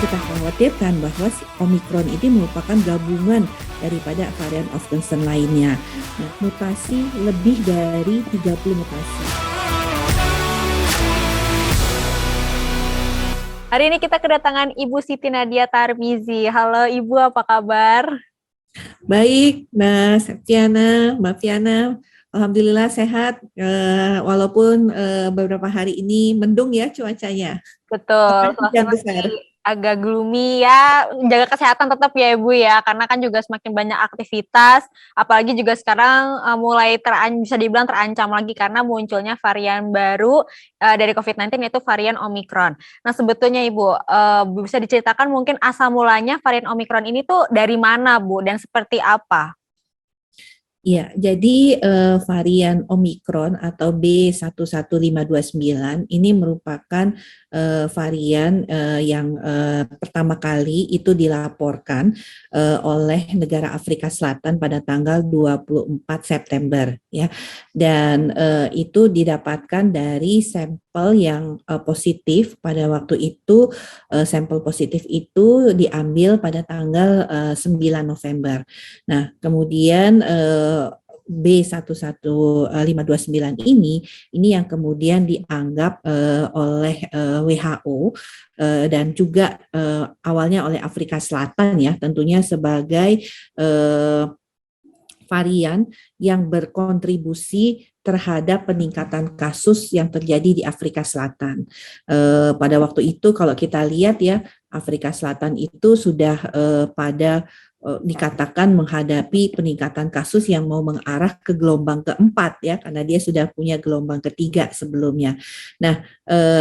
kita khawatirkan bahwa si Omicron ini merupakan gabungan daripada varian of concern lainnya. Nah, mutasi lebih dari 30 mutasi. Hari ini kita kedatangan Ibu Siti Nadia Tarmizi. Halo Ibu, apa kabar? Baik, Mbak Fiana, alhamdulillah sehat. Walaupun beberapa hari ini mendung ya cuacanya. Betul, Hujan suasana besar. agak gloomy ya, jaga kesehatan tetap ya Ibu ya, karena kan juga semakin banyak aktivitas, apalagi juga sekarang mulai bisa dibilang terancam lagi karena munculnya varian baru dari COVID-19 yaitu varian Omicron. Nah sebetulnya Ibu, bisa diceritakan mungkin asal mulanya varian Omicron ini tuh dari mana Bu, dan seperti apa? Ya, jadi varian Omicron atau B11529 ini merupakan varian yang pertama kali itu dilaporkan oleh negara Afrika Selatan pada tanggal 24 September ya. Dan itu didapatkan dari sampel yang positif pada waktu itu. Sampel positif itu diambil pada tanggal 9 November. Nah, kemudian B11529 ini yang kemudian dianggap oleh WHO dan juga awalnya oleh Afrika Selatan ya, tentunya sebagai varian yang berkontribusi terhadap peningkatan kasus yang terjadi di Afrika Selatan. Pada waktu itu kalau kita lihat ya, Afrika Selatan itu sudah pada dikatakan menghadapi peningkatan kasus yang mau mengarah ke gelombang keempat ya, karena dia sudah punya gelombang ketiga sebelumnya. Nah,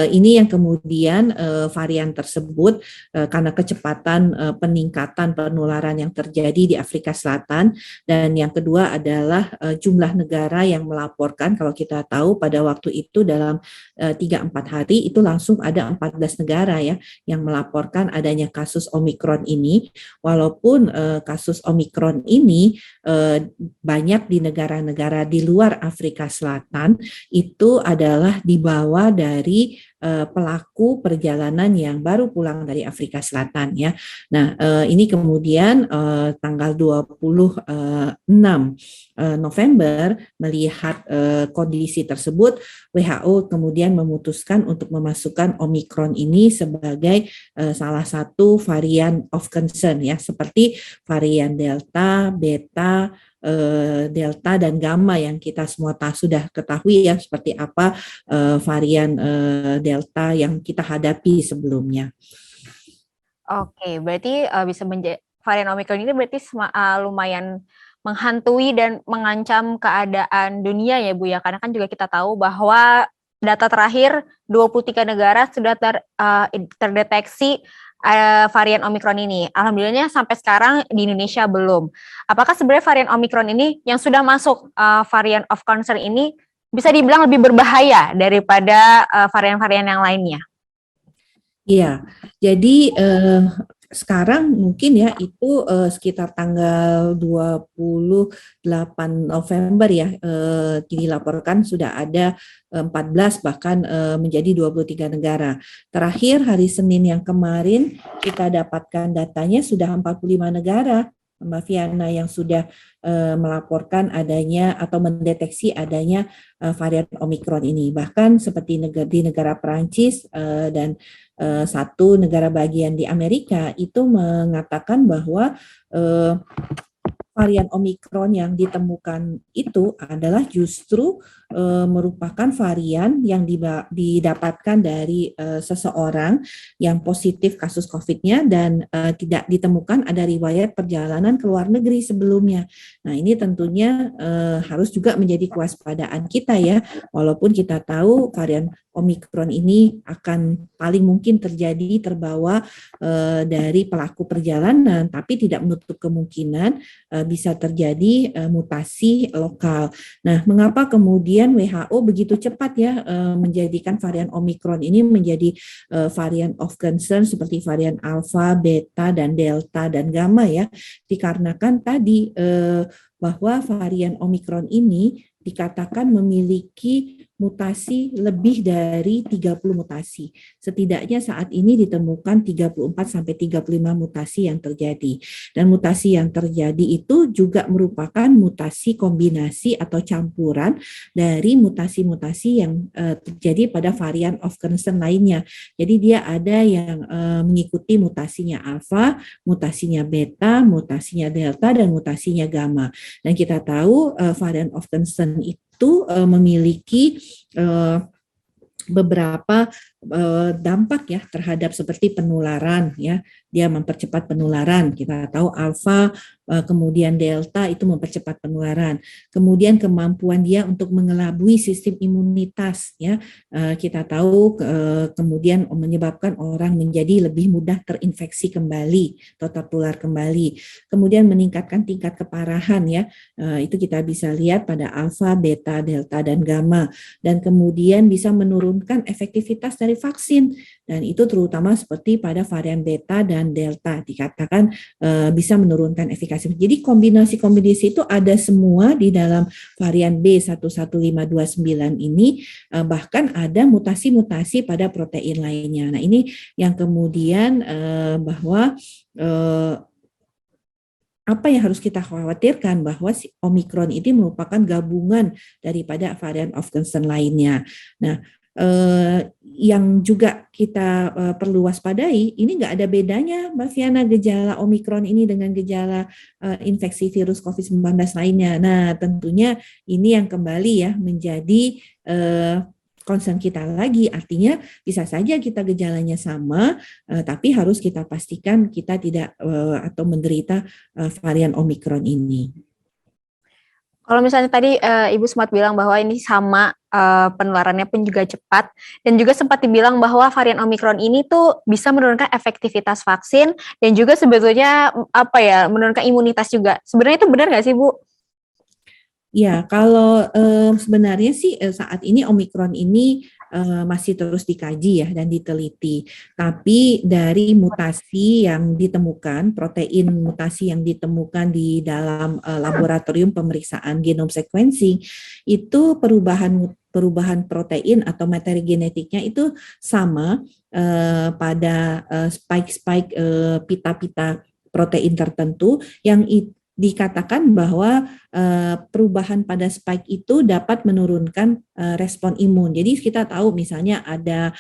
ini yang kemudian varian tersebut karena kecepatan peningkatan penularan yang terjadi di Afrika Selatan, dan yang kedua adalah jumlah negara yang melaporkan. Kalau kita tahu pada waktu itu dalam 3-4 hari itu langsung ada 14 negara ya yang melaporkan adanya kasus Omicron ini, walaupun kasus Omicron ini banyak di negara-negara di luar Afrika Selatan itu adalah dibawa dari pelaku perjalanan yang baru pulang dari Afrika Selatan ya. Nah, ini kemudian tanggal 26 November melihat kondisi tersebut, WHO kemudian memutuskan untuk memasukkan Omicron ini sebagai salah satu varian of concern ya, seperti varian Delta, Beta, Delta dan Gamma yang kita semua sudah ketahui ya seperti apa varian Delta yang kita hadapi sebelumnya. Oke, berarti bisa varian Omicron ini berarti lumayan menghantui dan mengancam keadaan dunia ya Bu ya, karena kan juga kita tahu bahwa data terakhir 23 negara sudah terdeteksi varian Omicron ini. Alhamdulillahnya sampai sekarang di Indonesia belum. Apakah sebenarnya varian Omicron ini yang sudah masuk varian of concern ini bisa dibilang lebih berbahaya daripada varian-varian yang lainnya? Iya, jadi sekarang mungkin ya itu sekitar tanggal 28 November ya, dilaporkan sudah ada 14 bahkan menjadi 23 negara. Terakhir hari Senin yang kemarin kita dapatkan datanya sudah 45 negara, Mbak Fiana, yang sudah melaporkan adanya atau mendeteksi adanya varian Omicron ini. Bahkan seperti di negara Perancis dan satu negara bagian di Amerika itu mengatakan bahwa varian Omicron yang ditemukan itu adalah justru merupakan varian yang didapatkan dari seseorang yang positif kasus COVID-nya dan tidak ditemukan ada riwayat perjalanan ke luar negeri sebelumnya. Nah, ini tentunya harus juga menjadi kewaspadaan kita ya, walaupun kita tahu varian Omicron ini akan paling mungkin terbawa dari pelaku perjalanan, tapi tidak menutup kemungkinan bisa terjadi mutasi lokal. Nah, mengapa kemudian WHO begitu cepat ya menjadikan varian Omicron ini menjadi varian of concern seperti varian Alpha, Beta, dan Delta, dan Gamma ya? Dikarenakan tadi bahwa varian Omicron ini dikatakan memiliki mutasi lebih dari 30 mutasi. Setidaknya saat ini ditemukan 34 sampai 35 mutasi yang terjadi. Dan mutasi yang terjadi itu juga merupakan mutasi kombinasi atau campuran dari mutasi-mutasi yang terjadi pada varian of concern lainnya. Jadi dia ada yang mengikuti mutasinya alfa, mutasinya beta, mutasinya delta, dan mutasinya gamma. Dan kita tahu varian of concern itu memiliki beberapa dampak ya terhadap seperti penularan ya, dia mempercepat penularan. Kita tahu alfa kemudian delta itu mempercepat penularan. Kemudian kemampuan dia untuk mengelabui sistem imunitas ya, kita tahu kemudian menyebabkan orang menjadi lebih mudah terinfeksi kembali atau tertular kembali. Kemudian meningkatkan tingkat keparahan ya, itu kita bisa lihat pada alfa, beta, delta, dan gamma. Dan kemudian bisa menurunkan efektivitas dari vaksin, dan itu terutama seperti pada varian beta dan delta dikatakan bisa menurunkan efikasi. Jadi kombinasi-kombinasi itu ada semua di dalam varian B11529 ini, bahkan ada mutasi-mutasi pada protein lainnya. Nah ini yang kemudian bahwa apa yang harus kita khawatirkan bahwa si Omikron ini merupakan gabungan daripada varian of concern lainnya. Nah, yang juga kita perlu waspadai, ini nggak ada bedanya Mbak Fiana gejala Omikron ini dengan gejala infeksi virus COVID-19 lainnya. Nah, tentunya ini yang kembali ya menjadi concern kita lagi, artinya bisa saja kita gejalanya sama, tapi harus kita pastikan kita tidak atau menderita varian Omikron ini. Kalau misalnya tadi Ibu sempat bilang bahwa ini sama penularannya pun juga cepat, dan juga sempat dibilang bahwa varian Omikron ini tuh bisa menurunkan efektivitas vaksin dan juga sebetulnya menurunkan imunitas juga. Sebenarnya itu benar nggak sih Bu? Ya, kalau sebenarnya sih saat ini Omikron ini masih terus dikaji ya dan diteliti. Tapi dari mutasi yang ditemukan, protein mutasi yang ditemukan di dalam laboratorium pemeriksaan genome sequencing, itu perubahan protein atau materi genetiknya itu sama pada spike-spike pita-pita protein tertentu yang dikatakan bahwa perubahan pada spike itu dapat menurunkan respon imun. Jadi kita tahu misalnya ada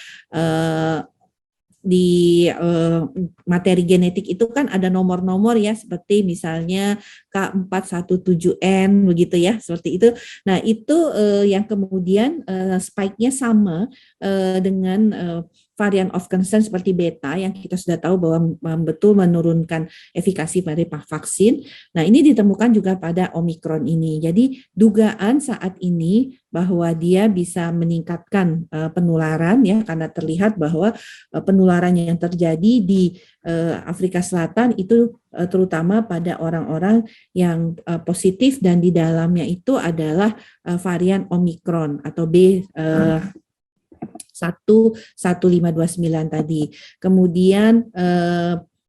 di materi genetik itu kan ada nomor-nomor ya, seperti misalnya K417N begitu ya, seperti itu. Nah itu yang kemudian spike-nya sama dengan varian of concern seperti beta yang kita sudah tahu bahwa betul menurunkan efikasi pada vaksin. Nah ini ditemukan juga pada Omikron ini. Jadi dugaan saat ini bahwa dia bisa meningkatkan penularan ya, karena terlihat bahwa penularan yang terjadi di Afrika Selatan itu terutama pada orang-orang yang positif dan di dalamnya itu adalah varian Omikron atau B11529 tadi. Kemudian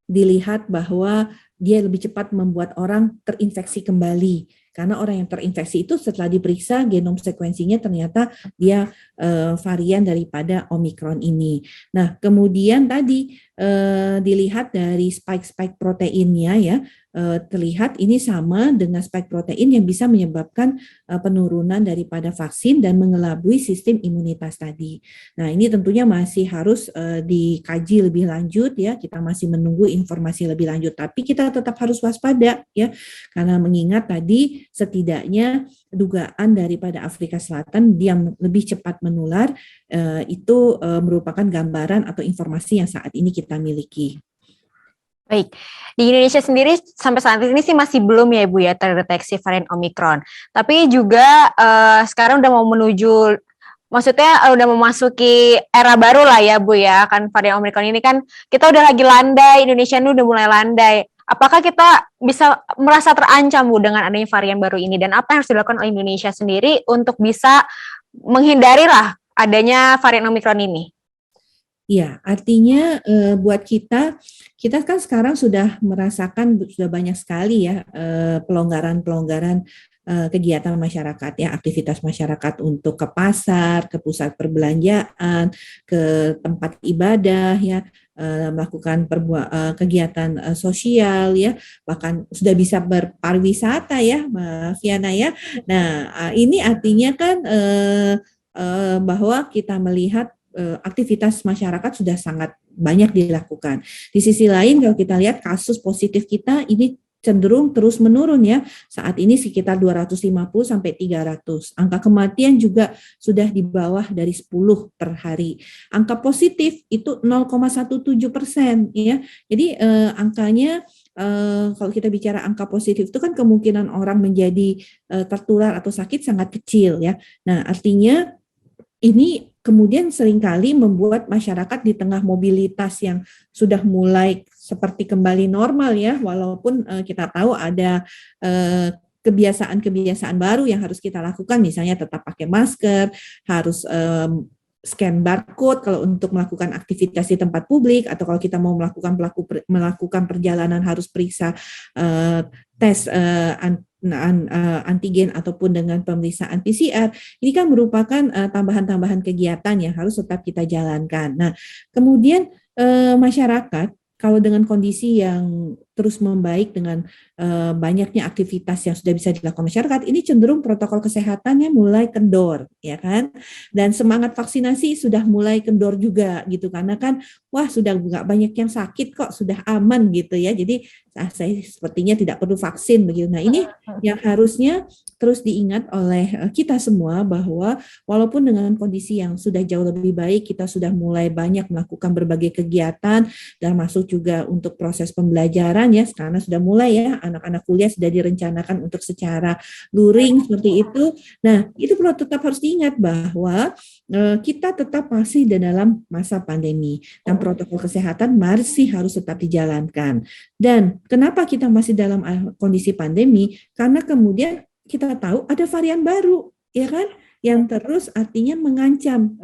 dilihat bahwa dia lebih cepat membuat orang terinfeksi kembali. Karena orang yang terinfeksi itu setelah diperiksa genome sequencingnya ternyata dia varian daripada Omikron ini. Nah, kemudian tadi dilihat dari spike-spike proteinnya ya, terlihat ini sama dengan spike protein yang bisa menyebabkan penurunan daripada vaksin dan mengelabui sistem imunitas tadi. Nah, ini tentunya masih harus dikaji lebih lanjut ya. Kita masih menunggu informasi lebih lanjut, tapi kita tetap harus waspada ya, karena mengingat tadi setidaknya dugaan daripada Afrika Selatan yang lebih cepat menular itu merupakan gambaran atau informasi yang saat ini kita miliki. Baik, di Indonesia sendiri sampai saat ini sih masih belum ya Bu ya terdeteksi varian Omikron. Tapi juga sekarang udah mau menuju, maksudnya udah memasuki era baru lah ya Bu ya, kan varian Omikron ini kan kita udah lagi landai, Indonesia ini udah mulai landai. Apakah kita bisa merasa terancam Bu dengan adanya varian baru ini, dan apa yang harus dilakukan oleh Indonesia sendiri untuk bisa menghindari lah adanya varian Omikron ini? Ya, artinya buat kita kan sekarang sudah merasakan sudah banyak sekali ya pelonggaran-pelonggaran kegiatan masyarakat ya, aktivitas masyarakat untuk ke pasar, ke pusat perbelanjaan, ke tempat ibadah ya, melakukan kegiatan sosial ya, bahkan sudah bisa berpariwisata ya, Mbak Fiana ya. Nah, ini artinya kan bahwa kita melihat aktivitas masyarakat sudah sangat banyak dilakukan. Di sisi lain kalau kita lihat kasus positif kita ini cenderung terus menurun ya. Saat ini sekitar 250 sampai 300. Angka kematian juga sudah di bawah dari 10 per hari. Angka positif itu 0,17% ya. Jadi angkanya kalau kita bicara angka positif itu kan kemungkinan orang menjadi tertular atau sakit sangat kecil ya. Nah, artinya ini kemudian seringkali membuat masyarakat di tengah mobilitas yang sudah mulai seperti kembali normal ya, walaupun kita tahu ada kebiasaan-kebiasaan baru yang harus kita lakukan, misalnya tetap pakai masker, harus scan barcode kalau untuk melakukan aktivitas di tempat publik, atau kalau kita mau melakukan perjalanan harus periksa tes antigen ataupun dengan pemeriksaan PCR. Ini kan merupakan tambahan-tambahan kegiatan yang harus tetap kita jalankan. Nah, kemudian masyarakat kalau dengan kondisi yang terus membaik dengan banyaknya aktivitas yang sudah bisa dilakukan masyarakat, ini cenderung protokol kesehatannya mulai kendor, ya kan? Dan semangat vaksinasi sudah mulai kendor juga gitu, karena kan wah sudah nggak banyak yang sakit kok, sudah aman gitu ya. Jadi saya sepertinya tidak perlu vaksin begitu. Nah, ini yang harusnya terus diingat oleh kita semua bahwa walaupun dengan kondisi yang sudah jauh lebih baik, kita sudah mulai banyak melakukan berbagai kegiatan dan masuk juga untuk proses pembelajaran ya, karena sudah mulai ya anak-anak kuliah sudah direncanakan untuk secara luring seperti itu. Nah, itu perlu tetap harus diingat bahwa kita tetap masih di dalam masa pandemi dan protokol kesehatan masih harus tetap dijalankan. Dan kenapa kita masih dalam kondisi pandemi? Karena kemudian kita tahu ada varian baru, ya kan? Yang terus artinya mengancam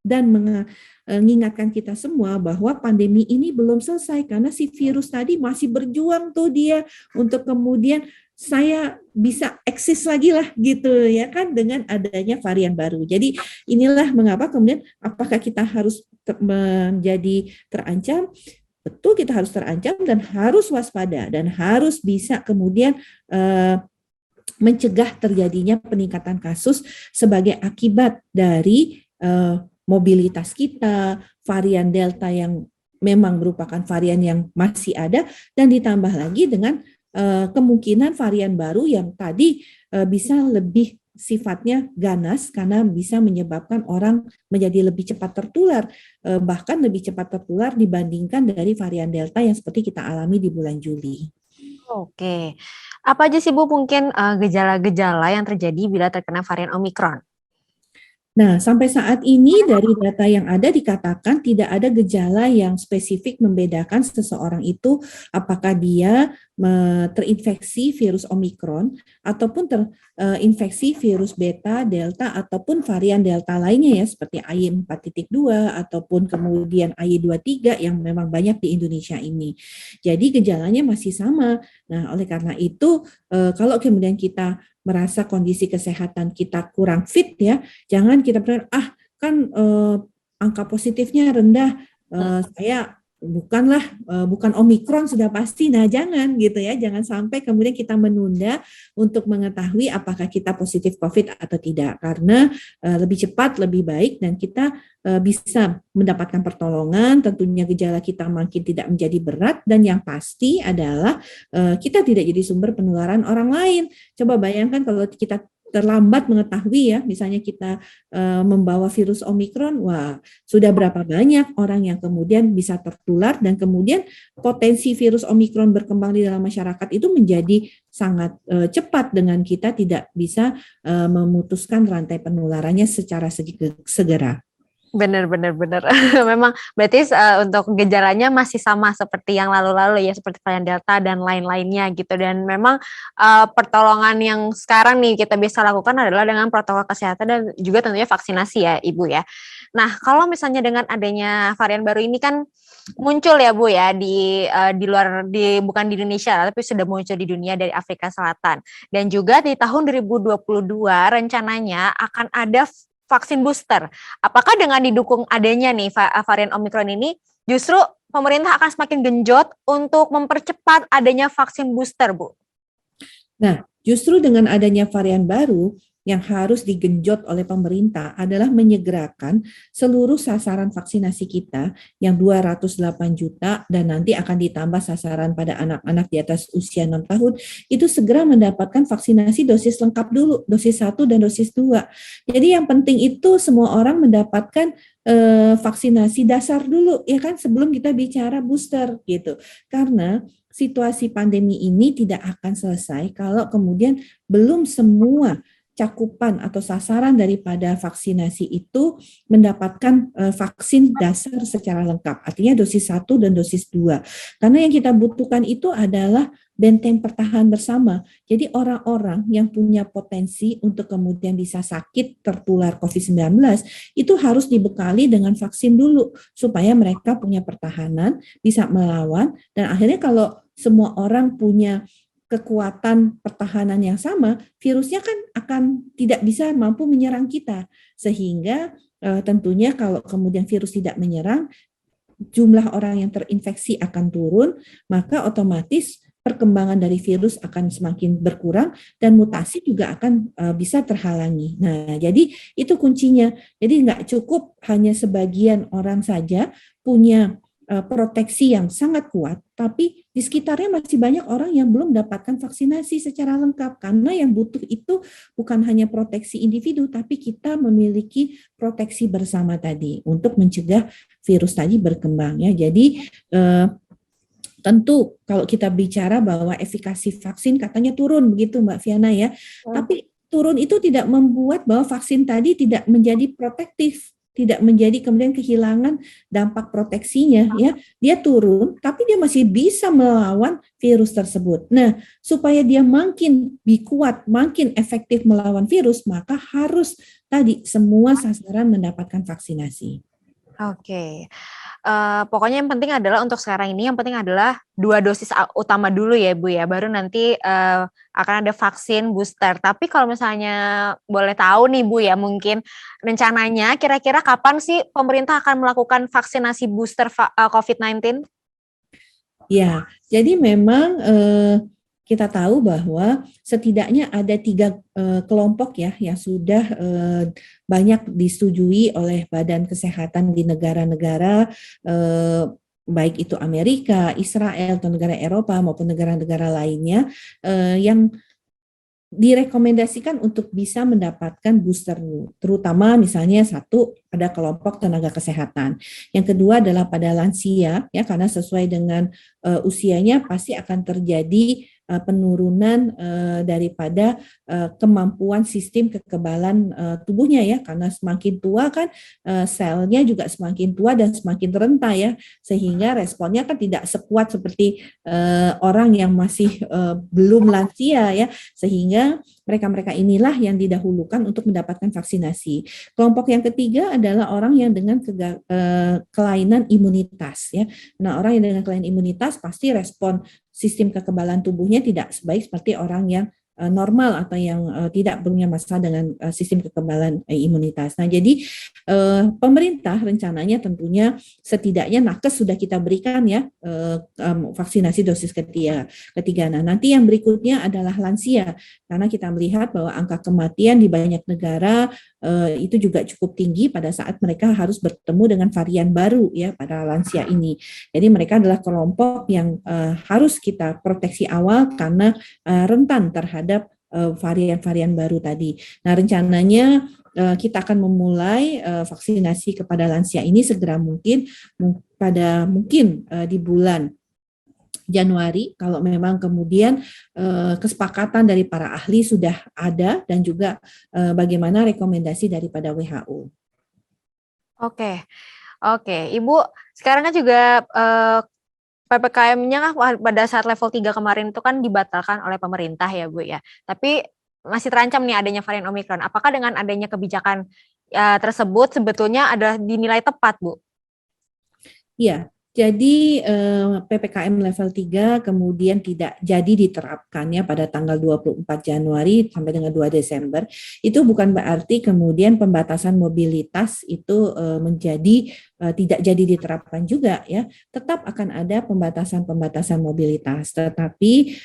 dan mengingatkan kita semua bahwa pandemi ini belum selesai, karena si virus tadi masih berjuang tuh dia untuk kemudian saya bisa eksis lagi lah gitu ya kan, dengan adanya varian baru. Jadi inilah mengapa kemudian apakah kita harus menjadi terancam? Betul, kita harus terancam dan harus waspada dan harus bisa kemudian mencegah terjadinya peningkatan kasus sebagai akibat dari mobilitas kita, varian Delta yang memang merupakan varian yang masih ada, dan ditambah lagi dengan kemungkinan varian baru yang tadi bisa lebih sifatnya ganas karena bisa menyebabkan orang menjadi lebih cepat tertular, bahkan lebih cepat tertular dibandingkan dari varian Delta yang seperti kita alami di bulan Juli. Oke, apa aja sih Bu mungkin gejala-gejala yang terjadi bila terkena varian Omikron? Nah, sampai saat ini dari data yang ada dikatakan tidak ada gejala yang spesifik membedakan seseorang itu apakah dia terinfeksi virus Omikron ataupun terinfeksi virus Beta, Delta, ataupun varian Delta lainnya ya, seperti AY4.2 ataupun kemudian AY23 yang memang banyak di Indonesia ini. Jadi gejalanya masih sama. Nah, oleh karena itu kalau kemudian kita merasa kondisi kesehatan kita kurang fit ya, jangan kita pikir kan angka positifnya rendah, saya bukan Omikron sudah pasti. Nah, jangan gitu ya, jangan sampai kemudian kita menunda untuk mengetahui apakah kita positif COVID atau tidak, karena lebih cepat lebih baik dan kita bisa mendapatkan pertolongan, tentunya gejala kita makin tidak menjadi berat, dan yang pasti adalah kita tidak jadi sumber penularan orang lain. Coba bayangkan kalau kita terlambat mengetahui ya, misalnya kita membawa virus Omikron, wah sudah berapa banyak orang yang kemudian bisa tertular, dan kemudian potensi virus Omikron berkembang di dalam masyarakat itu menjadi sangat cepat dengan kita tidak bisa memutuskan rantai penularannya secara segera. Benar-benar benar. Memang berarti untuk gejalanya masih sama seperti yang lalu-lalu ya, seperti varian Delta dan lain-lainnya gitu. Dan memang pertolongan yang sekarang nih kita bisa lakukan adalah dengan protokol kesehatan dan juga tentunya vaksinasi ya, Ibu ya. Nah, kalau misalnya dengan adanya varian baru ini kan muncul ya Bu ya di luar bukan di Indonesia tapi sudah muncul di dunia dari Afrika Selatan. Dan juga di tahun 2022 rencananya akan ada vaksin booster. Apakah dengan didukung adanya nih varian Omicron ini, justru pemerintah akan semakin genjot untuk mempercepat adanya vaksin booster, Bu? Nah, justru dengan adanya varian baru, yang harus digenjot oleh pemerintah adalah menyegerakan seluruh sasaran vaksinasi kita yang 208 juta dan nanti akan ditambah sasaran pada anak-anak di atas usia 6 tahun, itu segera mendapatkan vaksinasi dosis lengkap dulu, dosis 1 dan dosis 2. Jadi yang penting itu semua orang mendapatkan vaksinasi dasar dulu, ya kan, sebelum kita bicara booster gitu. Karena situasi pandemi ini tidak akan selesai kalau kemudian belum semua cakupan atau sasaran daripada vaksinasi itu mendapatkan vaksin dasar secara lengkap, artinya dosis 1 dan dosis 2. Karena yang kita butuhkan itu adalah benteng pertahanan bersama. Jadi orang-orang yang punya potensi untuk kemudian bisa sakit tertular COVID-19 itu harus dibekali dengan vaksin dulu supaya mereka punya pertahanan, bisa melawan, dan akhirnya kalau semua orang punya kekuatan pertahanan yang sama, virusnya kan akan tidak bisa mampu menyerang kita. Sehingga tentunya kalau kemudian virus tidak menyerang, jumlah orang yang terinfeksi akan turun, maka otomatis perkembangan dari virus akan semakin berkurang dan mutasi juga akan bisa terhalangi. Nah, jadi itu kuncinya. Jadi nggak cukup hanya sebagian orang saja punya proteksi yang sangat kuat, tapi di sekitarnya masih banyak orang yang belum mendapatkan vaksinasi secara lengkap, karena yang butuh itu bukan hanya proteksi individu, tapi kita memiliki proteksi bersama tadi untuk mencegah virus tadi berkembang ya. Jadi tentu kalau kita bicara bahwa efikasi vaksin katanya turun begitu Mbak Viana ya, tapi turun itu tidak membuat bahwa vaksin tadi tidak menjadi protektif, tidak menjadi kemudian kehilangan dampak proteksinya ya. Dia turun tapi dia masih bisa melawan virus tersebut. Nah, supaya dia makin kuat, makin efektif melawan virus, maka harus tadi semua sasaran mendapatkan vaksinasi. Oke. Pokoknya yang penting adalah untuk sekarang ini yang penting adalah 2 dosis utama dulu ya Bu ya, baru nanti akan ada vaksin booster. Tapi kalau misalnya boleh tahu nih Bu ya, mungkin rencananya kira-kira kapan sih pemerintah akan melakukan vaksinasi booster COVID-19? Ya, jadi memang kita tahu bahwa setidaknya ada 3 kelompok ya yang sudah banyak disetujui oleh Badan Kesehatan di negara-negara baik itu Amerika, Israel, atau negara Eropa maupun negara-negara lainnya yang direkomendasikan untuk bisa mendapatkan booster, terutama misalnya satu pada kelompok tenaga kesehatan. Yang kedua adalah pada lansia, ya, karena sesuai dengan usianya pasti akan terjadi penurunan daripada kemampuan sistem kekebalan tubuhnya ya, karena semakin tua kan selnya juga semakin tua dan semakin rentan ya, sehingga responnya kan tidak sekuat seperti orang yang masih belum lansia ya, sehingga mereka-mereka inilah yang didahulukan untuk mendapatkan vaksinasi. Kelompok yang ketiga adalah orang yang dengan kelainan imunitas ya. Nah, orang yang dengan kelainan imunitas pasti respon sistem kekebalan tubuhnya tidak sebaik seperti orang yang normal atau yang tidak punya masalah dengan sistem kekebalan imunitas. Nah, jadi pemerintah rencananya tentunya setidaknya nakes sudah kita berikan ya vaksinasi dosis ketiga. Nah, nanti yang berikutnya adalah lansia, karena kita melihat bahwa angka kematian di banyak negara itu juga cukup tinggi pada saat mereka harus bertemu dengan varian baru ya pada lansia ini. Jadi mereka adalah kelompok yang harus kita proteksi awal karena rentan terhadap varian-varian baru tadi. Nah, rencananya kita akan memulai vaksinasi kepada lansia ini segera mungkin di bulan Januari, kalau memang kemudian kesepakatan dari para ahli sudah ada dan juga bagaimana rekomendasi daripada WHO. Oke, oke. Ibu, sekarang kan juga PPKM-nya kan pada saat level 3 kemarin itu kan dibatalkan oleh pemerintah ya Bu ya. Tapi masih terancam nih adanya varian Omikron. Apakah dengan adanya kebijakan tersebut sebetulnya ada dinilai tepat Bu? Ya, jadi PPKM level 3 kemudian tidak jadi diterapkannya pada tanggal 24 Januari sampai dengan 2 Desember. Itu bukan berarti kemudian pembatasan mobilitas itu menjadi tidak jadi diterapkan juga ya. Tetap akan ada pembatasan-pembatasan mobilitas, tetapi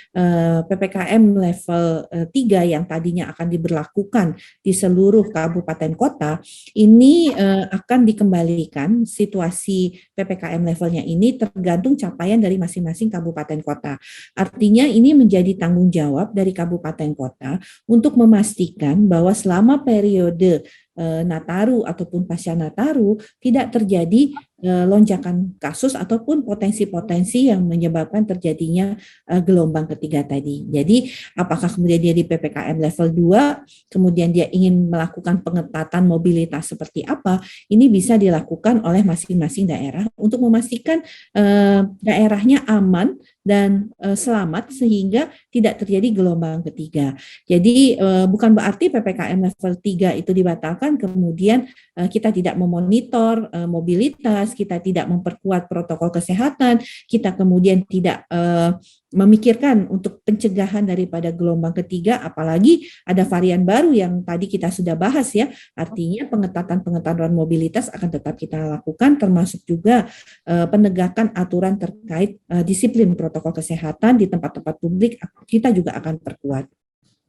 PPKM level 3 yang tadinya akan diberlakukan di seluruh kabupaten kota ini akan dikembalikan. Situasi PPKM levelnya ini tergantung capaian dari masing-masing kabupaten kota. Artinya ini menjadi tanggung jawab dari kabupaten kota untuk memastikan bahwa selama periode Nataru ataupun pasca Nataru tidak terjadi lonjakan kasus ataupun potensi-potensi yang menyebabkan terjadinya gelombang ketiga tadi. Jadi apakah kemudian dia di PPKM level 2, kemudian dia ingin melakukan pengetatan mobilitas seperti apa, ini bisa dilakukan oleh masing-masing daerah untuk memastikan daerahnya aman dan selamat sehingga tidak terjadi gelombang ketiga. Jadi bukan berarti PPKM level 3 itu dibatalkan kemudian kita tidak memonitor mobilitas, kita tidak memperkuat protokol kesehatan, kita kemudian tidak memikirkan untuk pencegahan daripada gelombang ketiga, apalagi ada varian baru yang tadi kita sudah bahas ya. Artinya pengetatan mobilitas akan tetap kita lakukan, termasuk juga penegakan aturan terkait disiplin protokol kesehatan di tempat-tempat publik kita juga akan perkuat.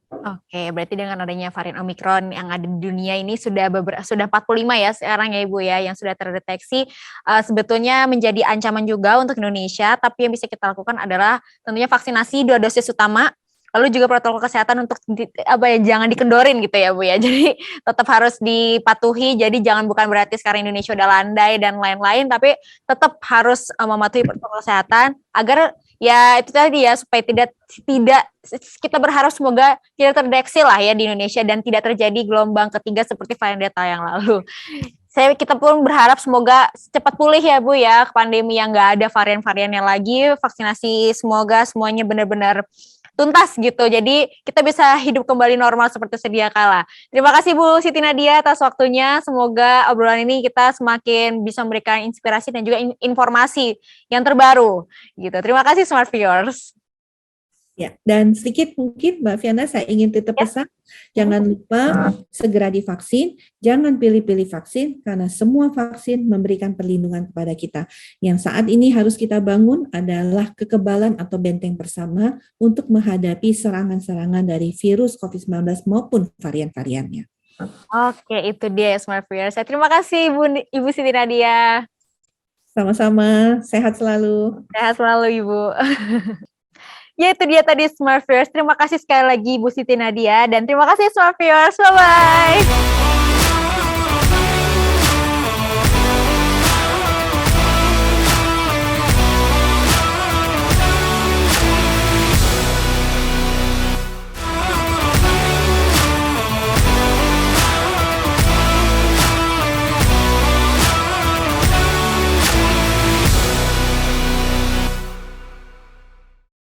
Oke, berarti dengan adanya varian Omikron yang ada di dunia ini sudah 45 ya sekarang ya Ibu ya yang sudah terdeteksi, sebetulnya menjadi ancaman juga untuk Indonesia, tapi yang bisa kita lakukan adalah tentunya vaksinasi 2 dosis utama, lalu juga protokol kesehatan untuk jangan dikendorin gitu ya Bu ya. Jadi tetap harus dipatuhi, jadi bukan berarti sekarang Indonesia udah landai dan lain-lain, tapi tetap harus mematuhi protokol kesehatan agar ya itu tadi ya supaya tidak kita berharap semoga tidak terdeteksi lah ya di Indonesia dan tidak terjadi gelombang ketiga seperti varian Delta yang lalu. Kita pun berharap semoga cepat pulih ya Bu ya pandemi yang nggak ada varian-variannya lagi, vaksinasi semoga semuanya benar-benar tuntas gitu. Jadi kita bisa hidup kembali normal seperti sedia kala. Terima kasih Bu Siti Nadia atas waktunya. Semoga obrolan ini kita semakin bisa memberikan inspirasi dan juga informasi yang terbaru gitu. Terima kasih Smart Viewers. Ya, dan sedikit mungkin Mbak Fiana saya ingin titip pesan, jangan lupa segera divaksin, jangan pilih-pilih vaksin karena semua vaksin memberikan perlindungan kepada kita. Yang saat ini harus kita bangun adalah kekebalan atau benteng bersama untuk menghadapi serangan-serangan dari virus COVID-19 maupun varian-variannya. Oke, itu dia Smart Viewers. Terima kasih Ibu Siti Nadia. Sama-sama, sehat selalu. Sehat selalu Ibu. Ya itu dia tadi Smart Viewers. Terima kasih sekali lagi Bu Siti Nadia dan terima kasih Smart Viewers. Bye-bye.